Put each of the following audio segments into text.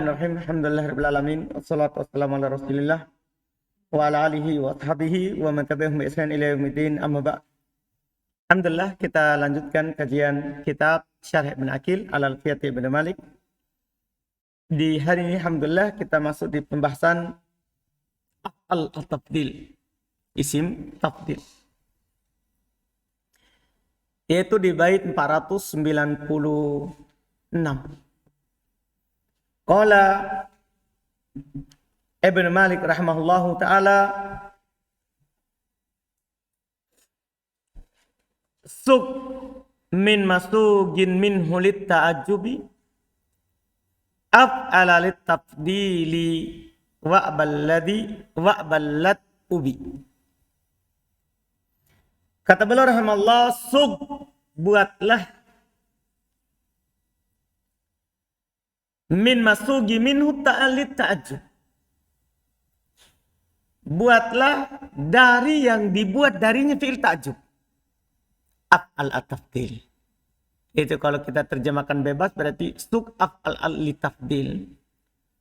Alhamdulillah alamin wassalatu wassalamu ala Rasulillah wa ala alihi wa sahbihi wa man tabi'ahum bi ihsan ila yaumil amma ba'd. Alhamdulillah kita lanjutkan kajian kitab Syarh Ibn Aqil al-Alfiyah Ibn Malik. Di hari ini alhamdulillah kita masuk di pembahasan al-tafdil, isim tafdil. Yaitu di bait 496. Qala Ibn Malik rahimahullahu ta'ala suk min masugin min hulit ta'ajubi af'ala lit tafdili wa'ballat ubi. Kata beliau rahimahullah, suk, buatlah min masugi minhu ta'alit ta'ajub. Buatlah dari yang dibuat darinya fi'il ta'ajub. Af'al at-tafdil. Itu kalau kita terjemahkan bebas berarti suk af'al al-tafdil.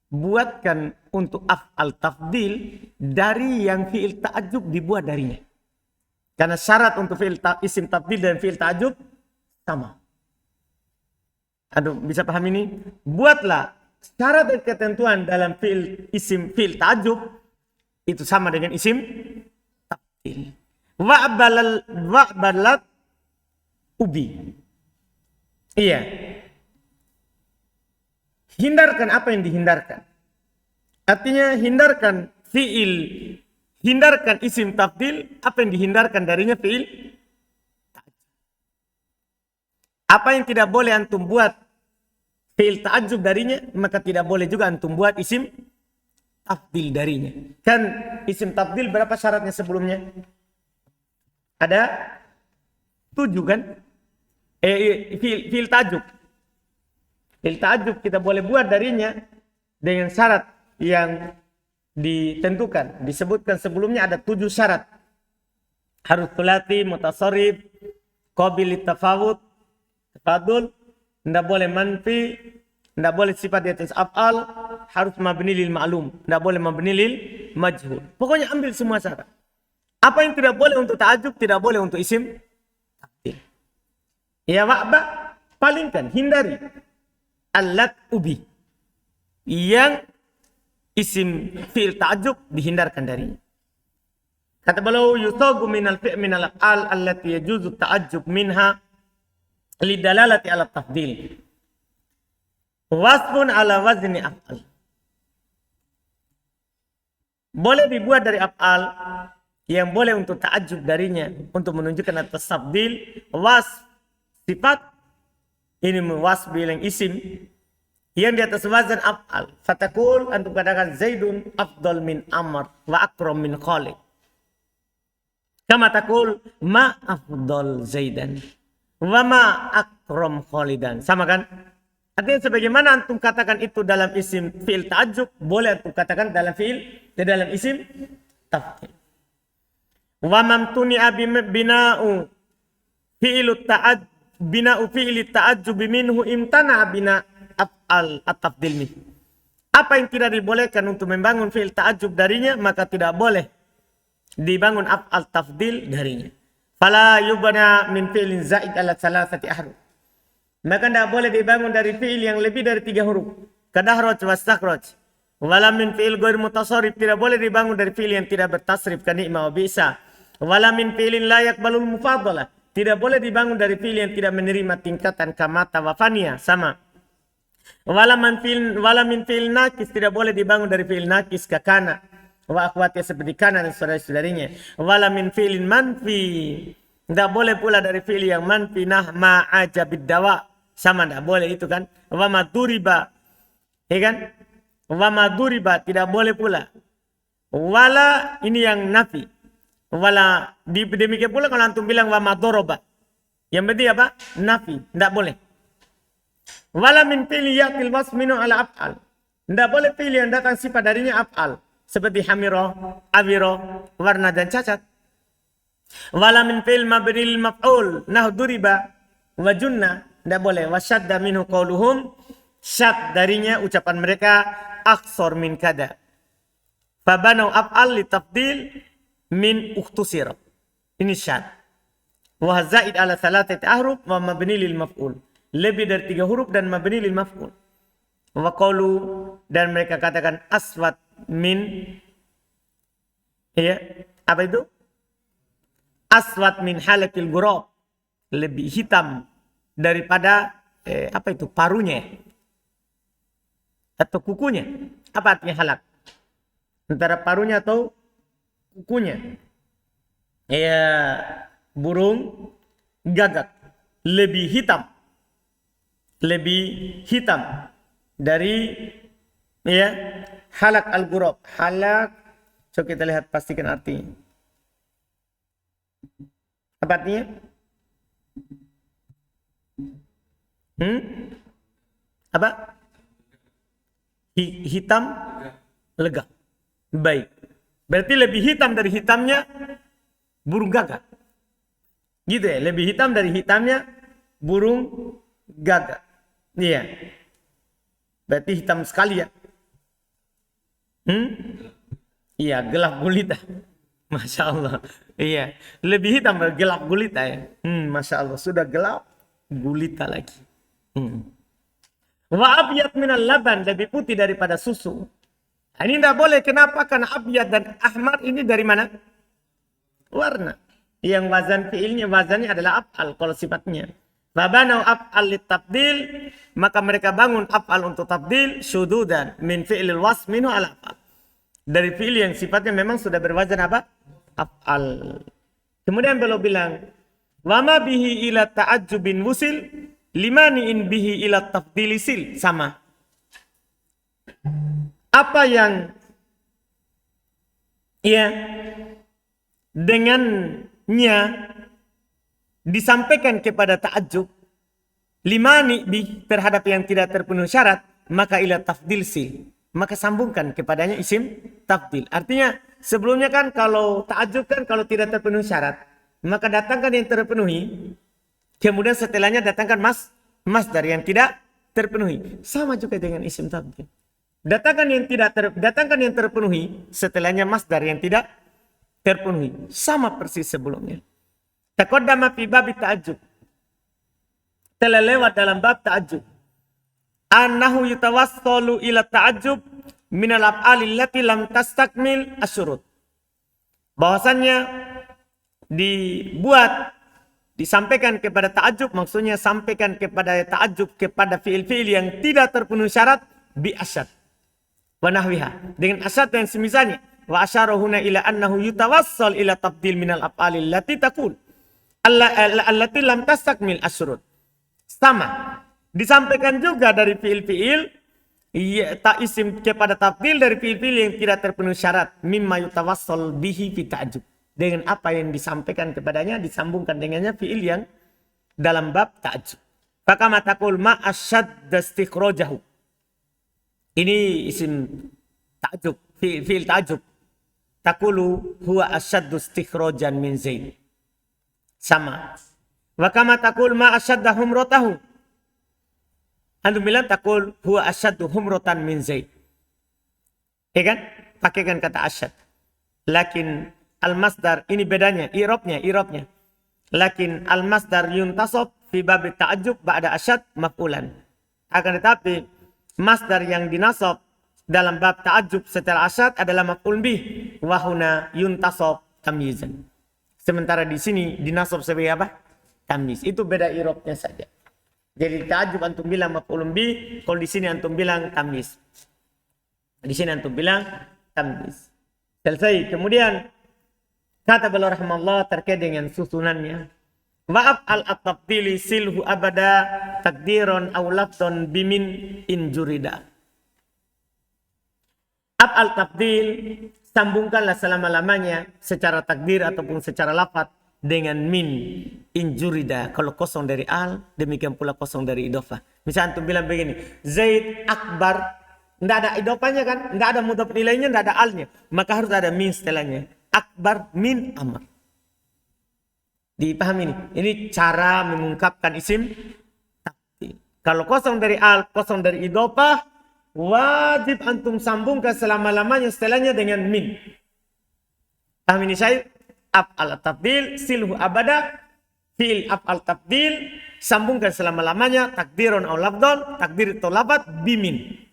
Buatkan untuk af'al tafdil dari yang fi'il ta'ajub dibuat darinya. Karena syarat untuk fi'il isim tafdil dan fi'il ta'ajub sama. Aduh, bisa paham ini? Buatlah syarat dan ketentuan dalam isim fi'il ta'ajub itu sama dengan isim tafdil. Wa'ballat ubi. Iya. Hindarkan apa yang dihindarkan. Artinya hindarkan hindarkan isim tafdil, apa yang dihindarkan darinya fi'il. Apa yang tidak boleh antum buat fi'il ta'ajub darinya, maka tidak boleh juga antum buat isim tafdil darinya. Kan isim tafdil berapa syaratnya sebelumnya? Ada 7 kan? Fi'il ta'ajub. Fi'il ta'ajub kita boleh buat darinya dengan syarat yang ditentukan. Disebutkan sebelumnya ada 7 syarat. Harus thulathi, mutasarrif, qabil tafawud, tafadul, tidak boleh manfi, tidak boleh sifat di atas af'al, harus mabni lil ma'lum, tidak boleh mabni lil majhul. Pokoknya ambil semua syarat. Apa yang tidak boleh untuk ta'ajub, tidak boleh untuk isim tafdil. Ya wa'ba, palingkan, hindari. Allat ubi. Yang isim fi'il ta'ajub dihindarkan darinya. Kata beliau, yusagu minal minal af'al allati yajuzu ta'ajub minha lidalalati ala tafdil wasfun ala wazni af'al. Boleh dibuat dari af'al yang boleh untuk ta'ajub darinya untuk menunjukkan atas tafdil, wasf sifat ini wasf bilang isim yang di atas wazan af'al. Fatakul antum katakan Zaidun afdal min Amr wa akram min Khalid. Kama takul ma afdal Zaidan wa ma akram Khalidan. Sama kan? Artinya sebagaimana antum katakan itu dalam isim fi'il ta'ajub, boleh antum katakan dalam isim tafdil. Wa mamtuni'a bina'u fi'il ta'ajub minhu imtana bina af'al at-tafdil min. Apa yang tidak dibolehkan untuk membangun fi'il ta'ajub darinya, maka tidak boleh dibangun af'al tafdil darinya. Fala yubna min fi'lin zaid ala salasati ahruf. Maka tidak boleh dibangun dari fi'il yang lebih dari 3 huruf. Kadahraj wastakhraj. Wala min fi'il ghair mutasarrif, tidak boleh dibangun dari fi'il yang tidak bertasrif ka ni'ma wa bisa. Wala min fi'lin la yaqbalul mufaddalah, tidak boleh dibangun dari fi'il yang tidak menerima tingkatan kamata wa fania, sama. Wala min fi'il nakis, tidak boleh dibangun dari fi'il nakis ka kana wa akhwatnya seperti kana dan saudara-saudarinya. Wala min fi'lin manfi, tidak boleh pula dari fi'il yang manfi, nah ma'aja biddawa, sama tidak boleh itu kan. Wa maduriba, ya kan? Wa maduriba tidak boleh pula. Wala ini yang nafi. Wala demikian pula kalau antum bilang wa madoroba, yang berarti apa? Nafi, tidak boleh. Wala min fi'li ya'til wasminu ala af'al, tidak boleh pilih yang datang sifat darinya af'al, seperti hamiro, awiro, warna dan cacat. Wala min fi'il mabnil maf'ul nah duriba wa junna, tidak boleh. Wasyadda minhu qauluhum syad darinya ucapan mereka aksor min kada. Fabanau af'al li tafdil min ukhtusira. Ini syad. Wa zaid ala salatati ahruf wa mabni lil maf'ul. Lebih dari 3 huruf dan mabni lil maf'ul. Wa qalu, dan mereka katakan aswad min, ya, apa itu? Aswad min halakil ghurab. Lebih hitam daripada apa itu? Parunya atau kukunya. Apa artinya halak? Antara parunya atau kukunya. Ya, burung gagak lebih hitam. Lebih hitam dari, ya, halak al-ghurab. Halak, coba kita lihat, pastikan artinya. Apa artinya? Apa? Hitam, lega. Baik. Berarti lebih hitam dari hitamnya burung gagak. Gitu ya, lebih hitam dari hitamnya burung gagak. Iya. Berarti hitam sekali ya. Iya, gelap gulita. Masya Allah. Iya, lebih hitam gelap gulita ya. Masya Allah, sudah gelap gulita lagi. Wa abyad minal laban, lebih putih daripada susu. Ini tidak boleh. Kenapa? Karena abyad dan ahmar ini dari mana? Warna. Yang wazan fiilnya, wazannya adalah af'al kalau sifatnya. Fabanau af'al litabdil, maka mereka bangun af'al untuk tabdil syududan min fi'lil wasf minhu ala af'al. Dari fi'il yang sifatnya memang sudah berwazan apa? Af'al. Kemudian beliau bilang, wa ma bihi ila ta'ajjubin wusil limani'in bihi ila tafdili sil. Sama. Apa yang, ya, dengannya disampaikan kepada ta'ajjub, limani bi, terhadap yang tidak terpenuhi syarat, maka ila tafdil sil, maka sambungkan kepadanya isim tafdil. Artinya sebelumnya kan kalau ta'ajjub kan kalau tidak terpenuhi syarat, maka datangkan yang terpenuhi, kemudian setelahnya datangkan masdar yang tidak terpenuhi. Sama juga dengan isim tafdil. Datangkan yang terpenuhi, setelahnya masdar yang tidak terpenuhi. Sama persis sebelumnya. Taqaddama fi bab ta'ajjub. Telah lewat dalam bab ta'ajjub. Annahu yutawassalu ila ta'ajjub minal af'ali allati lam tastakmil asyurut. Bahwasannya disampaikan kepada ta'ajjub, maksudnya sampaikan kepada ta'ajjub kepada fi'il-fi'il yang tidak terpenuhi syarat bi asyad wa nahwiha, dengan asyad yang semisalnya. Wa asyarahuna ila annahu yutawassal ila tabdil minal af'ali allati taqul allati lam tastakmil asyurut. Sama, disampaikan juga dari fiil-fiil tak isim kepada tabdil dari fiil-fiil yang tidak terpenuhi syarat, mimma yutawassal bihi fi ta'ajjub, dengan apa yang disampaikan kepadanya disambungkan dengannya fiil yang dalam bab ta'ajjub. Fakama taqul ma asyadda istikhrajahu. Ini isim ta'ajjub, fiil ta'ajjub. Taqulu huwa asyaddu istikhrajan min Zaid. Sama. Wa kama taqul ma asyadda humratahu. Antum bilang taqul huwa asyaddu humratan min Zaid. Ya kan? Pakaikan kata asyad. Lakin al-masdar, ini bedanya, i'rabnya. Lakin al-masdar yuntasab fi bab ta'ajjub ba'da asyad maf'ulan. Akan tetapi masdar yang dinasab dalam bab ta'ajjub setelah asyad adalah maf'ul bih, wa huna yuntasab tamyizan. Sementara di sini dinasab sebagai apa? Tamyiz. Itu beda i'rabnya saja. Jadi ta'ajjub antum bilang maf'ul bih, kalau di sini antum bilang tamyiz. Di sini antum bilang tamyiz. Selesai. Kemudian kata beliau rahimahullah terkait dengan susunannya. Wa'af al-tabdili silhu abada takdiron aw lafdon bimin injurida. Af al-tabdil, sambungkanlah selama-lamanya secara takdir ataupun secara lafaz dengan min injurida. Kalau kosong dari al, demikian pula kosong dari idofah. Misalnya antum bilang begini, Zaid akbar, tidak ada idofahnya kan, tidak ada mudhaf ilaihnya, tidak ada alnya, maka harus ada min setelahnya. Akbar min amr. Dipahami ini? Ini cara mengungkapkan isim tafdil. Kalau kosong dari al, kosong dari idhofah, wajib antum sambungkan selama-lamanya setelahnya dengan min. Paham ini saya? Af'al tafdil, silhu abada, fi'il af'al tafdil, sambungkan selama-lamanya, takdirun aw lafdon, takdir atau lafad, bimin.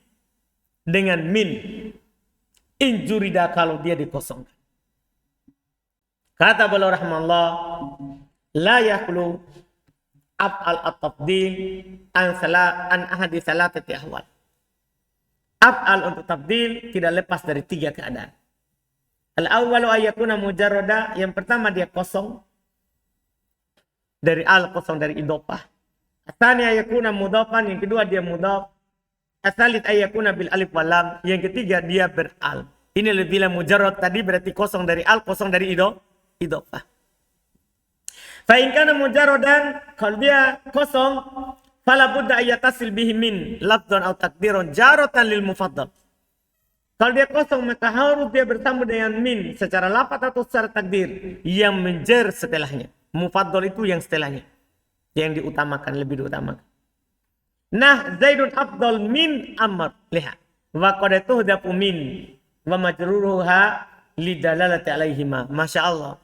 Dengan min. Injurida kalau dia dikosongkan. Kata beliau rahimahullah, la yakhlu af'al at-tafdil an ahadi salatati ahwal. Af'al untuk tafdil tidak lepas dari 3 keadaan. Al-awwalu ayyakuna mujarrada, yang pertama dia kosong dari al, kosong dari idhofah. Tsani ayyakuna mudhafan, yang kedua dia mudhaf. Atsalit ayyakuna bil alif wal lam, yang ketiga dia beral. Ini lebih bilang mujarrad tadi berarti kosong dari al, kosong dari idhofah. Fa in kana mujarradan, kalau dia kosong, fala budda ayatasil bihi min lafdhan aw takdirun jaratan lil mufaddal. Kalau dia kosong maka harus dia bersambung dengan min secara lafaz atau secara takdir yang menjer setelahnya. Mufaddal itu yang setelahnya, yang diutamakan, lebih diutamakan. Nah, Zaidun afdal min Amr. Lihat. Wa qad tuhdafu min wa majruruha lidalalati alaihima. Masya Allah.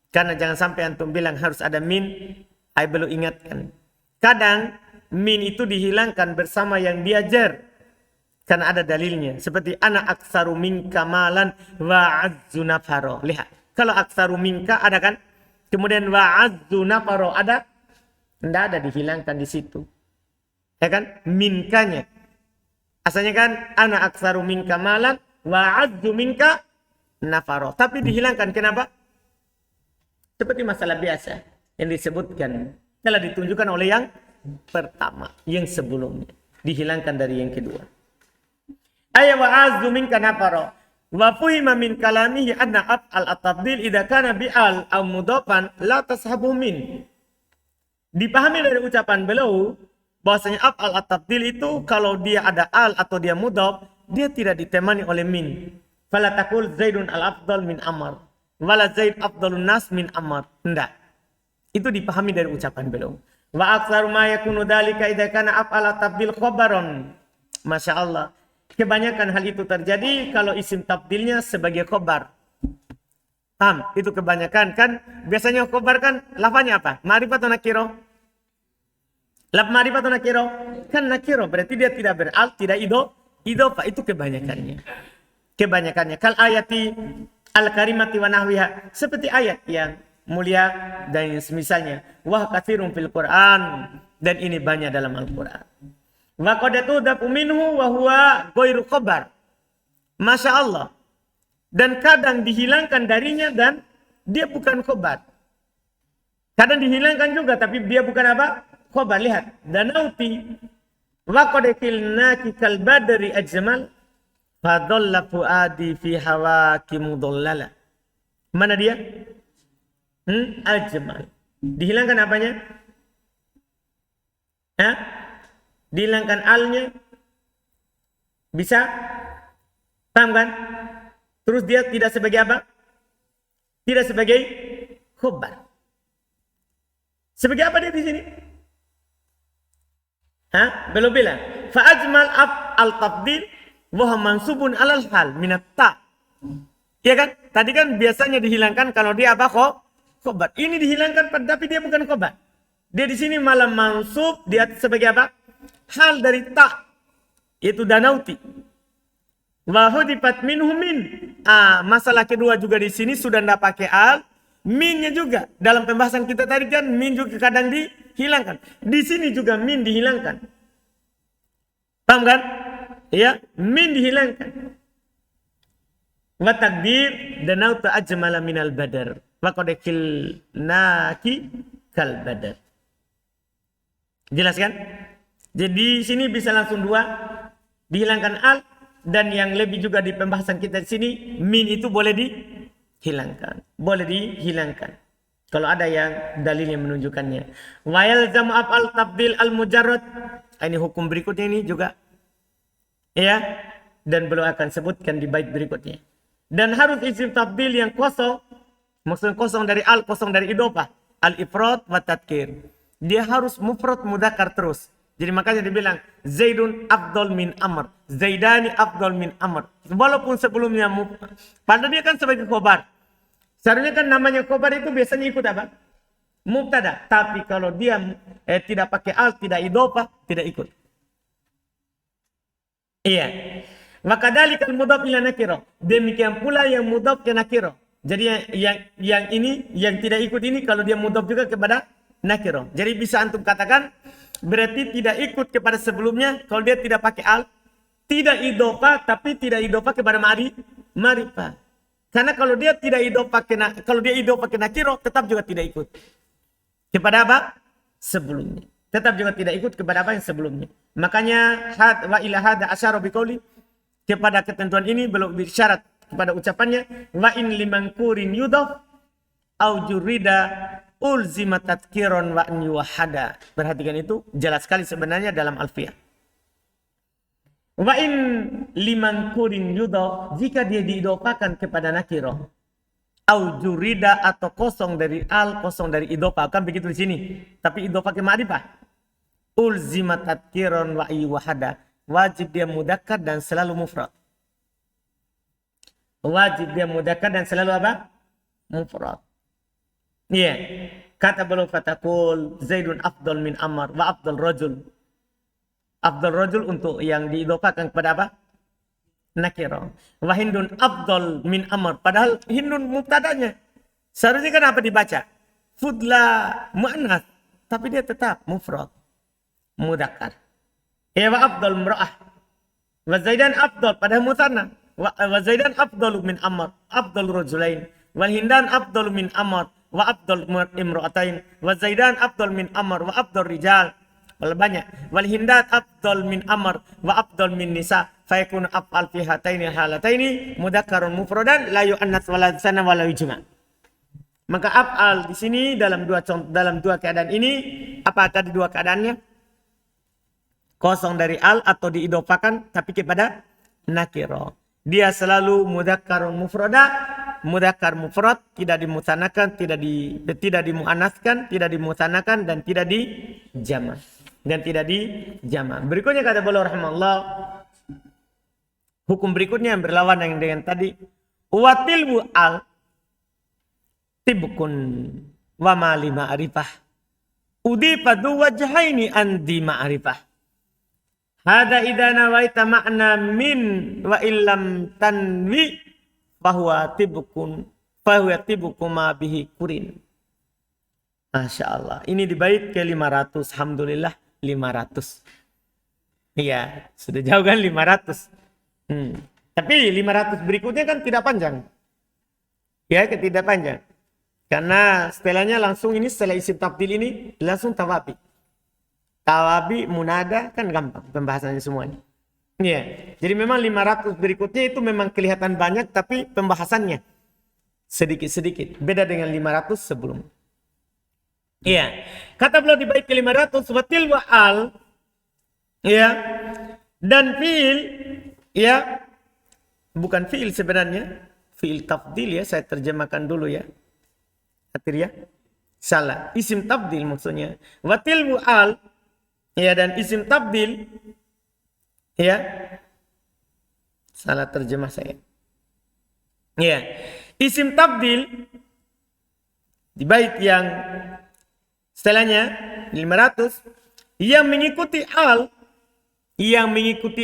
Karena jangan sampai antum bilang harus ada min. Saya belum ingatkan. Kadang min itu dihilangkan bersama yang dia jar. Karena ada dalilnya. Seperti ana aksaru minka malan wa azzu nafaro. Lihat. Kalau aksaru minka ada kan? Kemudian wa azzu nafaro ada? Tidak ada, dihilangkan di situ. Ya kan? Minkanya. Asalnya kan ana aksaru minka malan wa azzu minka nafaro. Tapi dihilangkan. Kenapa? Seperti masalah biasa yang disebutkan. Telah ditunjukkan oleh yang pertama. Yang sebelumnya. Dihilangkan dari yang kedua. Ayat wa azzu minka nafaro. Wa fuhima min kalamihi anna af'al at-tafdil idza kana bi'al aw mudhafan la tashabu min. Dipahami dari ucapan beliau bahwasanya af'al at-tafdil itu kalau dia ada al atau dia mudhaf, dia tidak ditemani oleh min. Fala taqul Zaidun al-afdal min Amr. Wala Zaid afdalun nas min Amr. Enggak. Itu dipahami dari ucapan beliau. Wa aktsaru ma yakunu dzalika idza kana af'al at-tafdil khabaron. Masya Allah. Kebanyakan hal itu terjadi kalau isim tabdilnya sebagai khobar. Paham? Itu kebanyakan kan. Biasanya khobar kan lafaznya apa? Ma'rifah atau nakiro? Laf ma'rifah atau nakiro? Kan nakiro. Berarti dia tidak beral, tidak idhofah. Itu kebanyakannya. Kebanyakannya. Kal ayati al-karimati wa nahwiha. Seperti ayat yang mulia dan semisalnya. Wah katsirun fil Qur'an. Dan ini banyak dalam Al-Quran. Wa qad tudhafu minhu wa huwa ghairu khabar. Masya Allah. Dan kadang dihilangkan darinya dan dia bukan khabar. Kadang dihilangkan juga tapi dia bukan apa? Khabar. Lihat. Danauti wa qad kilnaki kal badri ajmal fadalla fuadi fi hawaki mudallala. Mana dia? Ajmal. Dihilangkan apanya? Dihilangkan alnya. Bisa? Paham kan? Terus dia tidak sebagai apa? Tidak sebagai khabar. Sebagai apa dia di sini? Belum bilang. Fa ajmal al tafdil wa mansubun alal hal minat ta. Iya kan? Tadi kan biasanya dihilangkan kalau dia apa khabar. Ini dihilangkan tapi dia bukan khabar. Dia di sini malah mansub dia sebagai apa? Hal dari ta, yaitu danauti. Wa hudifat minhu min. Masalah kedua juga di sini sudah tidak pakai al, minnya juga. Dalam pembahasan kita tadi kan min juga kadang dihilangkan. Di sini juga min dihilangkan. Paham kan? Ya, min dihilangkan. Wa takdir danauta ajmala minal badar. Wa qad kilnaki kal badar. Jelas kan? Jadi sini bisa langsung dua, dihilangkan al, dan yang lebih juga di pembahasan kita di sini min itu boleh dihilangkan, boleh dihilangkan. Kalau ada yang dalil yang menunjukkannya. Wa yalzamu af'al tabdil al mujarrad. Ini hukum berikutnya ini juga, ya, dan belum akan sebutkan di bait berikutnya. Dan harus isim tabdil yang kosong, maksudnya kosong dari al, kosong dari idhofah, al ifrad wa tadkir. Dia harus mufrad mudzakkar terus. Jadi makanya dibilang Zaidun afdol min Amr. Zaidani afdol min Amr. Walaupun sebelumnya padahal dia kan sebagai khobar. Seharusnya kan namanya khobar itu biasanya ikut apa? Mubtada. Tapi kalau dia tidak pakai al, tidak idhofah, tidak ikut. Iya. Maka dalikal mudhaf ila nakirah. Demikian pula yang mudhaf ke nakirah. Jadi yang ini, yang tidak ikut ini kalau dia mudhaf juga kepada nakirah. Jadi bisa antum katakan berarti tidak ikut kepada sebelumnya kalau dia tidak pakai al, tidak idhofah tapi tidak idhofah kepada ma'rifah. Karena kalau dia tidak idhofah kalau dia idhofah ke nakirah tetap juga tidak ikut kepada apa? Sebelumnya. Tetap juga tidak ikut kepada apa yang sebelumnya. Makanya wa ila hada asyara biqauli, kepada ketentuan ini belum bersyarat kepada ucapannya wa in limankurin yudhaf au jurida ulzima tadhkiran wa an yuwahhada. Perhatikan itu jelas sekali sebenarnya dalam Alfiyah. Wa in limankurin yudhaf, jika dia diidhofakan kepada nakirah au jurida atau kosong dari al, kosong dari idhofah, kan begitu di sini. Tapi idhofah ke ma'rifah. Ulzima tadhkiran wa yuwahhada. Wajib dia mudzakkar dan selalu mufrad. Wajib dia mudzakkar dan selalu apa? Mufrad. Iya. Kata beliau fatakul Zaidun afdal min Amr wa afdal rajul. Afdal rajul untuk yang diidhofakan kepada apa? Nakirah. Wa Hindun afdal min Amr. Padahal Hindun mubtadanya. Seharusnya kan apa dibaca? Fudla mu'annas. Tapi dia tetap mufrad. Mudzakkar. Ya wa afdal mra'ah. Wa Zaidan afdal padahal musanna. Wa Zaidan afdal min Amr. Afdal rajulain. Wal Hindan afdal min Amr. Wa afdal imra'atain. Wa Zaidan afdal min Amr. Wa afdal rijal. Wal banyak. Wal Hindan afdal min Amr. Wa afdal min nisa. Fayakun af'al fi hataini halataini mudzakkarun mufradan la yu'annas wala sana wala yujma. Maka af'al di sini dalam dua keadaan ini, apa tadi dua keadaannya? Kosong dari al atau diidhofakan tapi kepada nakirah. Dia selalu mudzakkarun mufrada, mudzakkar mufrad, tidak dimusanakan, tidak dimuannaskan, tidak dimusanakan dan tidak dijama'. Dan tidak dijama'. Berikutnya kata beliau rahimahullah, hukum berikutnya yang berlawanan dengan tadi, watilbu al tibkun wa ma li ma'rifah udifa du wajhaini andi ma'rifah. Hada idza nawaita ma'na min wa illam tanwi bahwa tibukun ma bihi kurin. Masya Allah. Ini di bait ke 500. Alhamdulillah 500. Iya, sudah jauh kan 500. Tapi 500 berikutnya kan tidak panjang. Ya, tidak panjang. Karena setelahnya langsung ini, setelah isim tafdil ini langsung tawabi. Tawabi, munada kan gampang pembahasannya semuanya. Ya, jadi memang 500 berikutnya itu memang kelihatan banyak tapi pembahasannya sedikit-sedikit. Beda dengan 500 sebelum. Iya. Kata beliau di bait ke-500 watil wa al, ya, dan fiil, ya, bukan fiil sebenarnya, fiil tafdil ya, saya terjemahkan dulu ya. Atir ya. Salah, isim tafdil maksudnya. Watil wa al, ya, dan isim tafdil, ya, salah terjemah saya. Ya, isim tafdil di bait yang setelahnya 500 yang mengikuti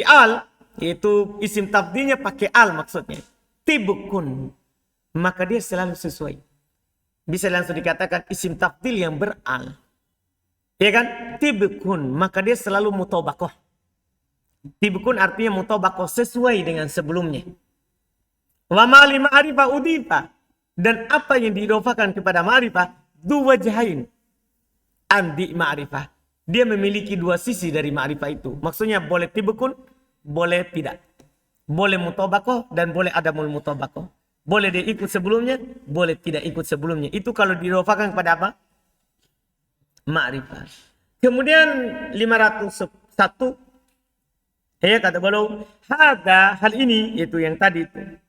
al, yaitu isim tafdilnya pakai al maksudnya. Tibukun, maka dia selalu sesuai. Bisa langsung dikatakan isim tafdil yang beral. Ya kan? Tibukun, maka dia selalu mutabakoh. Tibukun artinya mutabakoh, sesuai dengan sebelumnya. Wa ma'ali ma'rifah udifa, dan apa yang diidhofakan kepada ma'rifah dua wajhain andi ma'rifah. Dia memiliki dua sisi dari ma'rifah itu. Maksudnya boleh tibukun, boleh tidak. Boleh mutabakoh dan boleh adamul mutabakoh. Boleh dia ikut sebelumnya, boleh tidak ikut sebelumnya. Itu kalau diidhofakan kepada apa? Ma'rifah. Kemudian 501, ya kata beliau, hada, hal ini, yaitu yang tadi itu.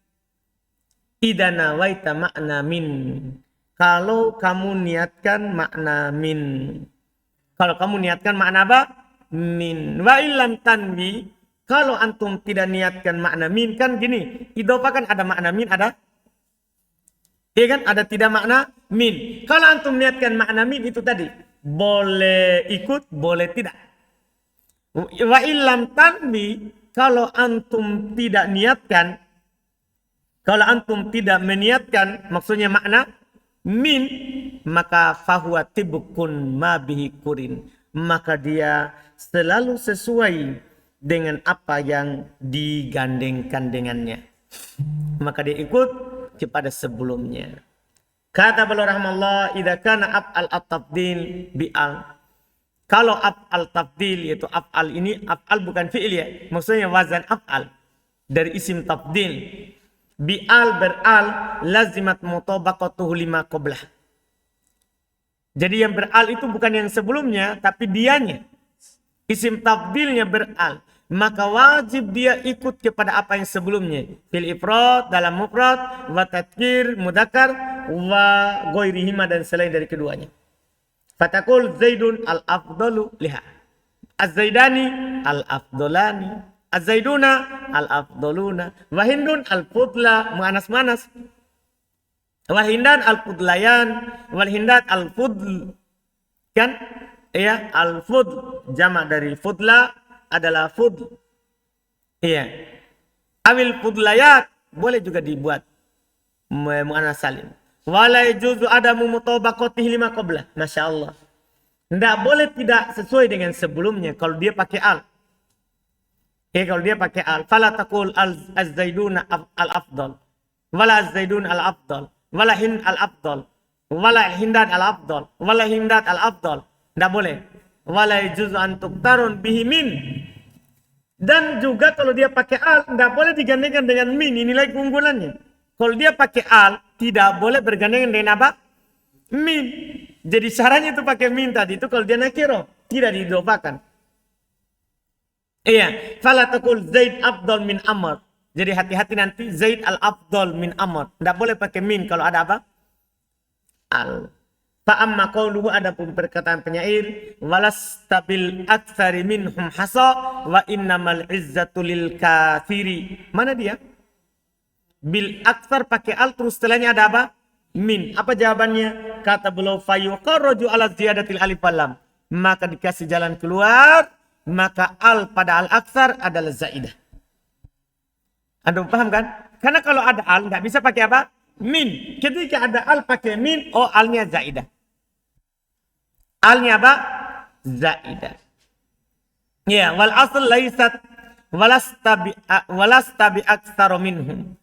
Idza nawaita makna min. Kalau kamu niatkan makna min. Kalau kamu niatkan makna apa? min. Wa illam tanwi, kalau antum tidak niatkan makna min, kan gini, idhofah kan ada makna min, ada, iya kan, ada tidak makna min. Kalau antum niatkan makna min itu tadi, boleh ikut, boleh tidak. Wa illam tanwi, kalau antum tidak niatkan, kalau antum tidak meniatkan, maksudnya makna min, maka fahuwa tibukun ma bihi kurin, maka dia selalu sesuai dengan apa yang digandengkan dengannya, maka dia ikut kepada sebelumnya. Kata beliau rahimahullah, idza kana af'al at-tafdil bi'al, kalau af'al tafdil, yaitu af'al ini, af'al bukan fi'il ya, maksudnya wazan af'al dari isim tafdil, bi'al beral, lazimat mutabaqatuhu lima qablah. Jadi yang beral itu bukan yang sebelumnya, tapi dianya. Isim tafdilnya beral, maka wajib dia ikut kepada apa yang sebelumnya. Fil ifrad, dalam mufrad, wa tadkir, mudzakkar, wa ghairihima, dan selain dari keduanya. Fatakul Zaidun al-afdalu liha, Az-Zaidani al-afdolani, Az-Zaiduna al-afdoluna, wa Hindun al-fudla, mu'anas-manas, wa Hindan al-fudlayan, wal Hindat al-fudl, kan? Ya, al-fudl, jamak dari fudla adalah fudl. Iya. Awil fudlayat, boleh juga dibuat mu'anas salim. Wala yajuzu adamu mutabaqatihi lima qablah. Masya Allah. Tidak boleh tidak sesuai dengan sebelumnya kalau dia pakai al. Kalau dia pakai al. Fala taqul az-zaiduna al-afdal. Wala az-zaidun al-afdal. Wala hind al-afdal. Wala hindat al-afdal. Wala hindat al-afdal. Tidak boleh. Wala yajuzu an tuqtarun bihi min. Dan juga kalau dia pakai al, tidak boleh digandengkan dengan min. Ini nilai keunggulannya. Kalau dia pakai al, tidak boleh bergandengan dengan apa? Min. Jadi caranya itu pakai min tadi itu kalau dia nakiro, tidak diidhofakan. Iya, fala taqul Zaid afdal min Amr. Jadi hati-hati nanti Zaid al-afdal min Amr. Tidak boleh pakai min kalau ada apa? Al. Fa amma qauluhu, adapun perkataan penyair, walastabil aktsari minhum hasa wa innamal izzatu lil katsiri. Mana dia? Bil aktsar pakai al, terus setelahnya ada apa? Min. Apa jawabannya? Kata beliau, fayuqarraju ala ziyadatil alif wal lam. Maka dikasih jalan keluar, maka al pada al aktsar adalah zaidah. Anda paham kan? Karena kalau ada al enggak bisa pakai apa? Min. Ketika ada al pakai min, oh alnya zaidah. Alnya apa? Zaidah. Ya, wal asl laisat walastabi aktsara minhum.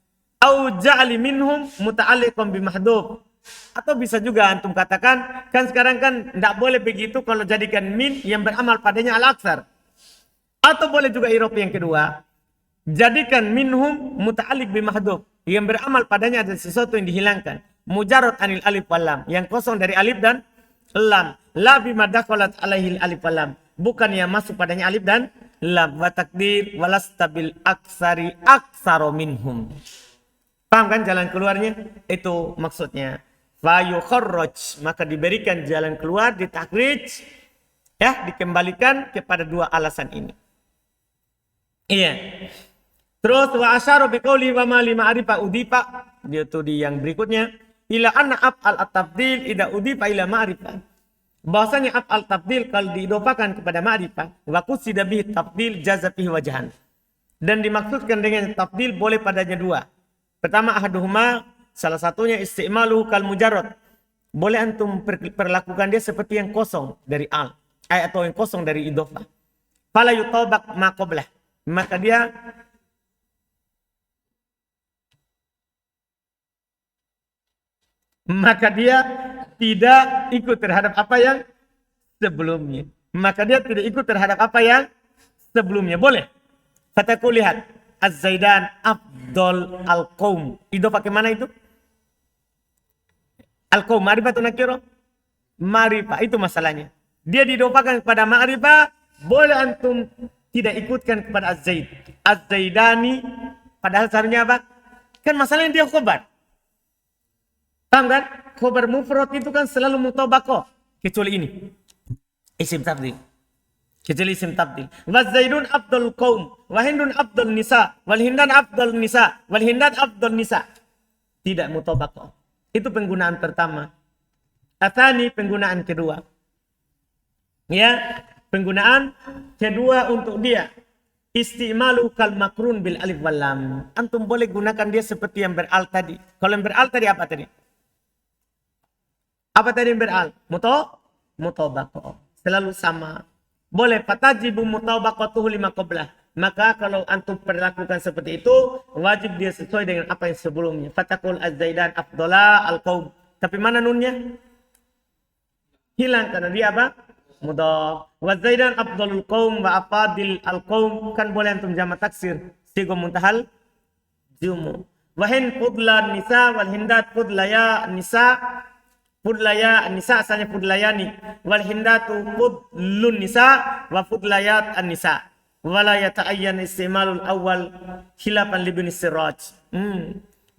Au ja'li minhum muta'alliqan bi mahdhuf. Atau bisa juga antum katakan, kan sekarang kan enggak boleh begitu kalau jadikan min yang beramal padanya al-aktsar. Atau boleh juga irob yang kedua, jadikan minhum muta'alliq bi mahdhuf, yang beramal padanya ada sesuatu yang dihilangkan. Mujarrad anil alif wal lam, yang kosong dari alif dan lam. La bima dakhalat alaihi alif wal lam, bukan yang masuk padanya alif dan lam. Wa takdir walastabil aktsari aktsara minhum. Paham kan jalan keluarnya? Itu maksudnya. Fayukharraj, maka diberikan jalan keluar, ditakrij, ya, dikembalikan kepada dua alasan ini. Iya. Terus wa asyara biqauli wa ma li ma'rifah udifa, itu di yang berikutnya, ila anna af'al at-tafdil idza udifa ila ma'rifah. Bahwasanya af'al tafdil kalau diidhofakan kepada ma'rifah, wa qusida bihi tafdil jaza fihi wajhan. Dan dimaksudkan dengan tafdil boleh padanya dua. Pertama, ahaduhuma, salah satunya isti'maluhu kal mujarrad. Boleh antum perlakukan dia seperti yang kosong dari al, atau yang kosong dari idhofah. Fala yutabaq ma qablah, maka dia tidak ikut terhadap apa yang sebelumnya. Maka dia tidak ikut terhadap apa yang sebelumnya. Boleh. Kataku lihat, Az-Zaidan afdal al-qaum. Idhofah pakai mana itu? Al-qaum, ma'rifah atau nakirah? Ma'rifah, itu masalahnya. Dia didhofakan kepada ma'rifah, boleh antum tidak ikutkan kepada Az-Zaid. Az-Zaidani, padahal seharusnya apa? Kan masalahnya dia khobar. Paham kan? Khobar mufrad itu kan selalu mutabaqah. Kecuali ini. Isim tafdil. Kecuali isim tabdil. Wa Zaidun afdal qaum, wa Hindun afdal nisa, wal Hindan afdal nisa, wal Hindan afdal nisa. Tidak mutabaqah. Itu penggunaan pertama. Atsani penggunaan kedua. Ya, penggunaan kedua untuk dia. Istimalu kal makrun bil alif wal lam. Antum boleh gunakan dia seperti yang beral tadi. Kalau yang beral tadi apa tadi? Apa tadi yang beral? Mutabaqah. Selalu sama. Boleh fatajibu mutabaqatuhu lima qablah. Maka kalau antum perlakukan seperti itu, wajib dia sesuai dengan apa yang sebelumnya. Fatakul az-zaidan afdala al-qaum. Tapi mana nunnya? Hilang karena dia apa? Mudhaf. Wa zaidan afdalul qaum wa afadil al-qaum. Kan boleh antum jamak taksir. Sigo muntahal jumu. Wa hin fudlan nisa wal hindat fudlaya nisa. Fudlaya nisa asalnya fudlayani. Wal hindatu fudlun nisa wa fudlayat an-nisa. Wala yata'ayyan istimalul awal khilafan li Ibnu Siraj.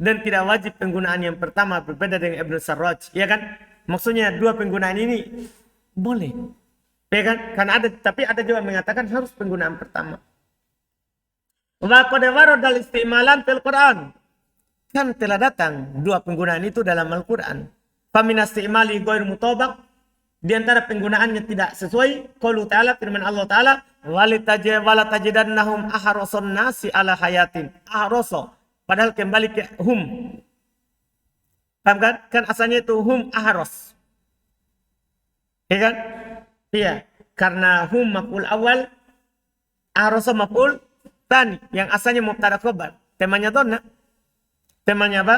Dan tidak wajib penggunaan yang pertama berbeda dengan Ibnu Siraj. Ya kan? Maksudnya dua penggunaan ini boleh. Ya kan? Karena ada, tapi ada juga mengatakan harus penggunaan pertama. Wa qad waradal istimalan fil Quran. Kan telah datang dua penggunaan itu dalam Al-Quran. Famina istimali ghair mutabaq, di antara penggunaannya tidak sesuai. Qaulu ta'ala, firman Allah Ta'ala, wala tajidannahum ahrason nasi ala hayatin. Ahroso, padahal kembali ke hum. Paham kan? Kan asalnya itu hum ahros. Ya kan? Iya, karena hum maf'ul awal, ahroso maf'ul tani, yang asalnya mubtada khobar. Temanya donna. Temanya apa?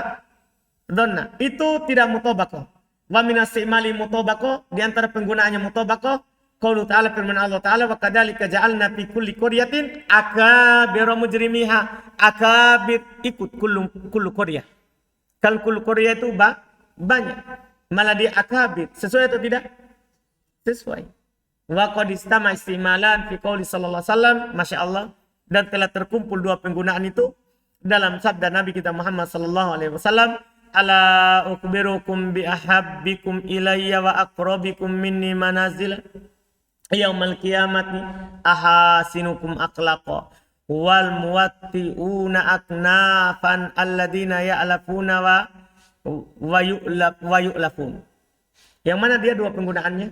Donna. Itu tidak mutabaqah. Wa min istimali mutabaqah, di antara penggunaannya mutabaqah, qaulu ta'ala, firman Allah Ta'ala, wa kadzalika ja'alna fi kulli qaryatin akabira mujrimiha. Akabir ikut kullu qaryah. Kalau kullu qaryah itu banyak. Malah di akabir. Sesuai atau tidak? Sesuai. Wa qad istama istimalan fi qauli sallallahu alaihi wasallam, masyaallah, dan telah terkumpul dua penggunaan itu dalam sabda Nabi kita Muhammad sallallahu alaihi wasallam, ala ukbirukum bi ahabbikum ilayya wa aqrabikum minni manazila yaumal qiyamati ahasinukum akhlaqa wal muwatti'una aknafan alladina ya'lafuna wa yu'lafun. Yang mana dia dua penggunaannya?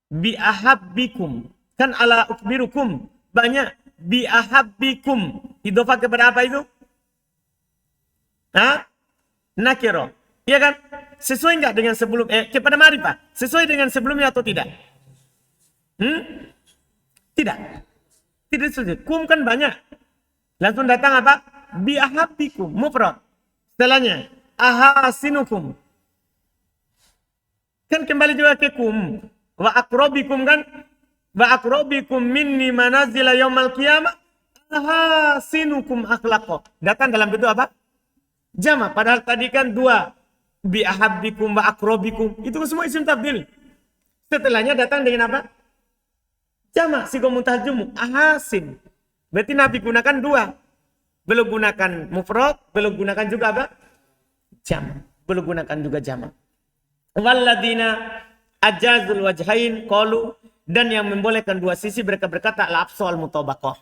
Bi ahabbikum. Kan ala ukbirukum banyak. Bi ahabbikum. Idhofah kepada apa itu? Nakiro. Iya kan? Sesuai enggak dengan sebelum kepada ma'rifah? Sesuai dengan sebelumnya atau tidak? Tidak. Tidak sesuai. Kum kan banyak. Langsung datang apa? Bi ahabbikum, mufrad. Setelahnya ahasinukum. Kan kembali juga ke kum. Wa aqrabikum kan? Wa aqrabikum minni manazila yaumal qiyamah ahasinukum akhlaqa. Datang dalam bentuk apa? Jama, padahal tadi kan dua. Bi ahabbikum wa aqrabikum. Itu semua isim tabdil. Setelahnya datang dengan apa? Jama, sigo muntahjumu. Ahasin. Berarti Nabi gunakan dua. Belum gunakan mufrad, belum gunakan juga apa? Jama. Belum gunakan juga jama. Walladina ajazul wajhain qalu, dan yang membolehkan dua sisi mereka berkata al-afsal mutabaqah.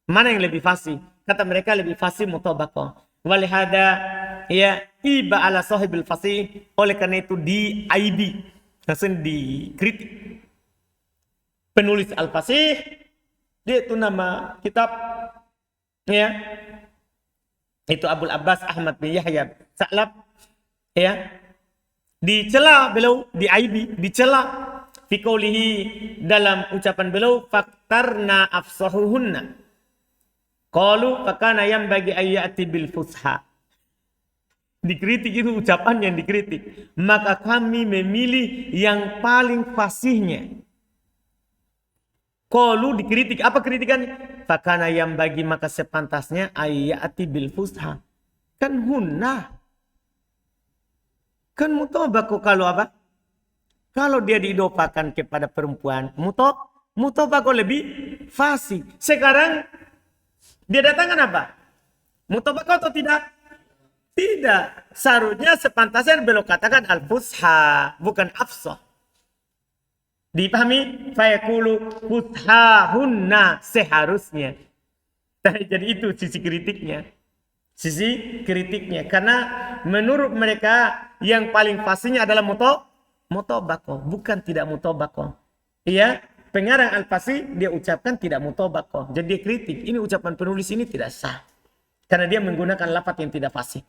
Mana yang lebih fasih? Kata mereka lebih fasih mutabaqah. Walihada ya iba ala sahibil fasih, oleh karena itu diaibi, langsung dikritik penulis al-fasih. Dia itu nama kitab ya, itu Abul Abbas Ahmad bin Yahya Sa'lab ya, dicela beliau, diaibi, dicela fi qoulihi, dalam ucapan beliau, faktarna afsahuhunna qalu fakana yanbaghi ayyati bil fusha. Dikritik, itu ucapan yang dikritik. Maka kami memilih yang paling fasihnya. Qalu dikritik, apa kritikannya? Fakana yanbaghi, maka sepantasnya ayyati bil fusha. Kan hunna. Kan mutabaqah kalau apa? Kalau dia diidofakan kepada perempuan, mutabaqah lebih fasih. Sekarang dia datangkan apa? Mutabaqah atau tidak? Tidak. Seharusnya sepantasnya beliau katakan al-fusha, bukan afsah. Dipahami? Fayaqulu futhahunna, seharusnya. Jadi itu sisi kritiknya. Sisi kritiknya. Karena menurut mereka yang paling fasihnya adalah mutobako. Bukan tidak mutobako. Iya, pengarang Al-Fasih dia ucapkan tidak mutobako. Jadi dia kritik. Ini ucapan penulis ini tidak sah. Karena dia menggunakan lafaz yang tidak fasih.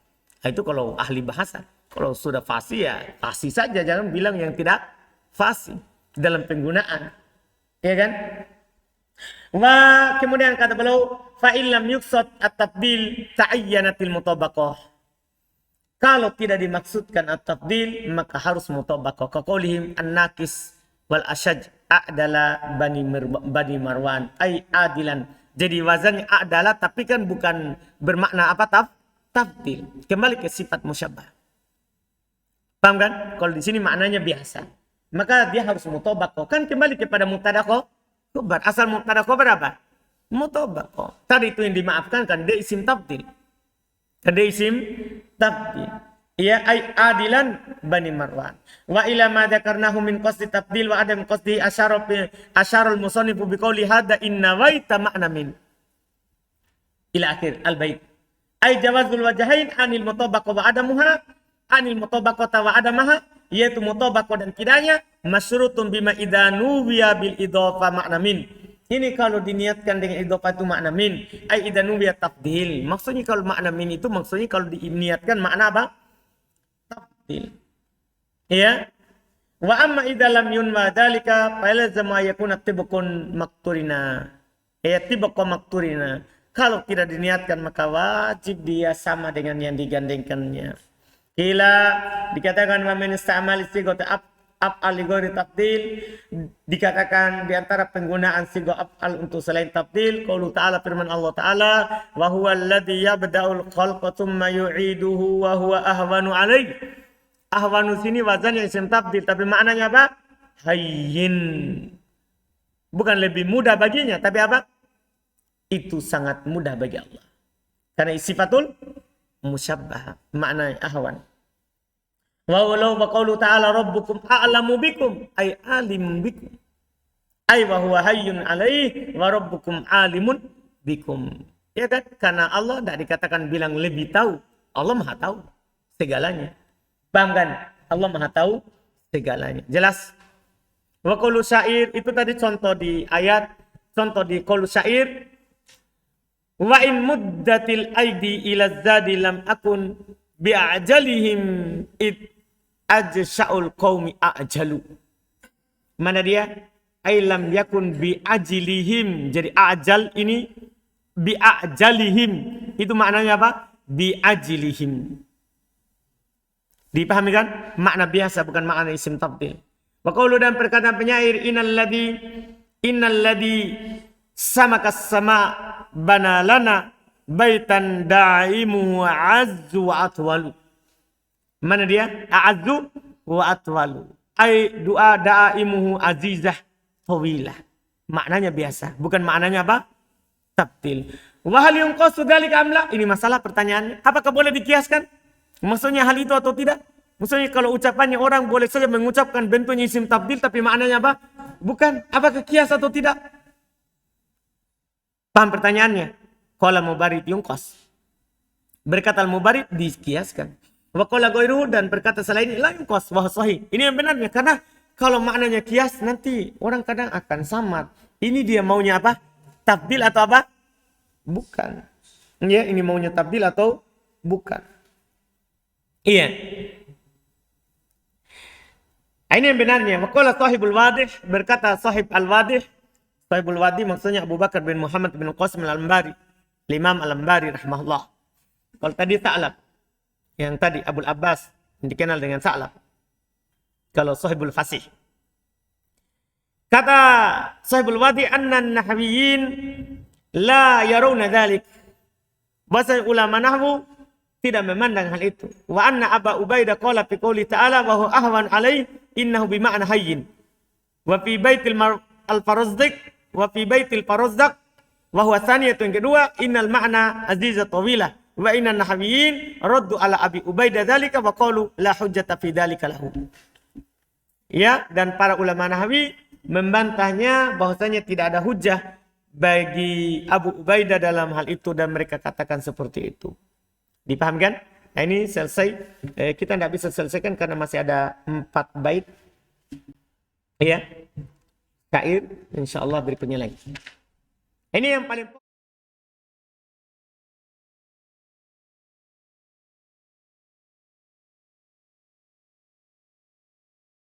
Nah, itu kalau ahli bahasa. Kalau sudah fasih ya fasih saja. Jangan bilang yang tidak fasih dalam penggunaan. Ya kan? Wah, kemudian kata beliau, fa illam yuqsad at-tabdil ta'ayyanatil mutabaqah. Kalau tidak dimaksudkan at-tabdil, maka harus mutabaqah. Kaqaulihim an-naqis wal ashaj a'dala bani Marwan, ay adilan. Jadi wazannya a'dala tapi kan bukan bermakna apa tabdil. Kembali ke sifat musyabbah. Paham kan? Kalau di sini maknanya biasa. Maka dia harus mutabaqah. Kan kembali kepada mubtada khobar. Asal mubtada khobar apa? Mutabaqah. Tadi itu yang dimaafkan kan dia isim tabdil. Kan dia isim tabdil. Ya ay adilan bani Marwan. Wa ila ma dzakarnahu min qasdi tabdil wa adam qasdi asyarul musannifu biqauli hadza inna waita ma'na min. Ila akhir al-bait. Ay jawazul wajhain anil mutabaqah wa adamuha anil mutabaqah wa adamaha, yaitu mutabaqah dan tidaknya masyrutun bima idanu wiya bil idhofah makna min. Ini kalau diniatkan dengan idhofah itu makna min, ai idanu wiya tabdil. Maksudnya kalau makna min itu maksudnya kalau diniatkan makna apa? Tabdil. Ya. Wa amma idza lam yunma dzalika fa lazama yakuna tibqun makturina. Ya tibqa makturina. Kalau tidak diniatkan maka wajib dia sama dengan yang digandengkannya. Kila dikatakan wa min isti'mal sighat af'al li ghairi tabdil, dikatakan di antara penggunaan sighat af'al untuk selain tabdil qaulu ta'ala, firman Allah taala, wa huwa alladhi yabda'ul khalqa tsumma yu'iduhu wa huwa ahwanu 'alaihi. Ahwanu sini wazannya isim tabdil tapi maknanya apa? Hayyin. Bukan lebih mudah baginya tapi apa? Itu sangat mudah bagi Allah. Karena sifatul musyabbah, makna ahwan. Wa walau baqaulu ta'ala rabbukum a'lamu bikum, ay alim bikum. Ay wa huwa hayyun alaihi wa rabbukum alimun bikum. Ya kan? Karena Allah tidak dikatakan bilang lebih tahu. Allah Maha tahu segalanya. Paham kan? Allah Maha tahu segalanya. Jelas? Wa qaulu syair, itu tadi contoh di ayat, contoh di qaulu syair. Wa in muddatil aidi ila zadi lam akun bi'ajalihim id ajsha'ul qaumi ajalu. Mana dia? Ay lam yakun bi'ajlihim. Jadi ajal ini bi'ajalihim. Itu maknanya apa? Bi'ajlihim. Dipahami kan? Makna biasa bukan makna isim tabdil. Wa qaulu, dan perkataan penyair, innal ladzi samakas sama bana lana baitan da'imu azzu wa atwalu. Mana dia? A'azzu wa atwalu. Ay doa da'imuhu azizah tawilah. Maknanya biasa, bukan maknanya apa? Tabdil. Wa hal yunqasu dzalika amla? Ini masalah pertanyaannya. Apakah boleh dikiaskan? Maksudnya hal itu atau tidak? Maksudnya kalau ucapannya orang boleh saja mengucapkan bentuknya isim tabdil tapi maknanya apa? Bukan. Apakah kias atau tidak? Paham pertanyaannya? Qala mubarid yungqas. Berkata al-mubarid dikiaskan. Wa qala ghairuhu, dan berkata selain la yungqas wa sahih. Ini yang benarnya, karena kalau maknanya kias nanti orang kadang akan samad. Ini dia maunya apa? Tabdil atau apa? Bukan. Ya, ini maunya tabdil atau bukan. Iya. Ini yang benarnya. Wa qala sahibul wadih, berkata sahib al-wadih. Sahibul Wadi maksudnya Abu Bakar bin Muhammad bin Qasim al-Ambari, Imam al-Ambari rahimahullah. Kalau tadi Sa'lab, yang tadi Abul Abbas yang dikenal dengan Sa'lab. Kalau Sahibul Fasih, kata Sahibul Wadi, annan nahwiyin la yarawna dzalik. Bahasa ulama nahwu tidak memandang hal itu. Wa anna Aba Ubaidah qala fi qouli ta'ala wa huwa ahwan alaihi innahu bi ma'na hayyin. Wa fi baitil al-Farazdak, wa fi baitil Farazdak, wa huwa tsaniyatu, yang kedua, innal ma'na azizah tawilah, wa innan nahwiyin raddu ala Abi Ubaidah dzalika wa qalu la hujjata fi dzalika lahu. Ya, dan para ulama nahwi membantahnya bahwasanya tidak ada hujah bagi Abu Ubaidah dalam hal itu dan mereka katakan seperti itu. Dipahamkan? Nah, ini selesai. Kita tidak bisa selesaikan karena masih ada 4 bait. Ya. Syair, insyaallah berikutnya lagi. Ini yang paling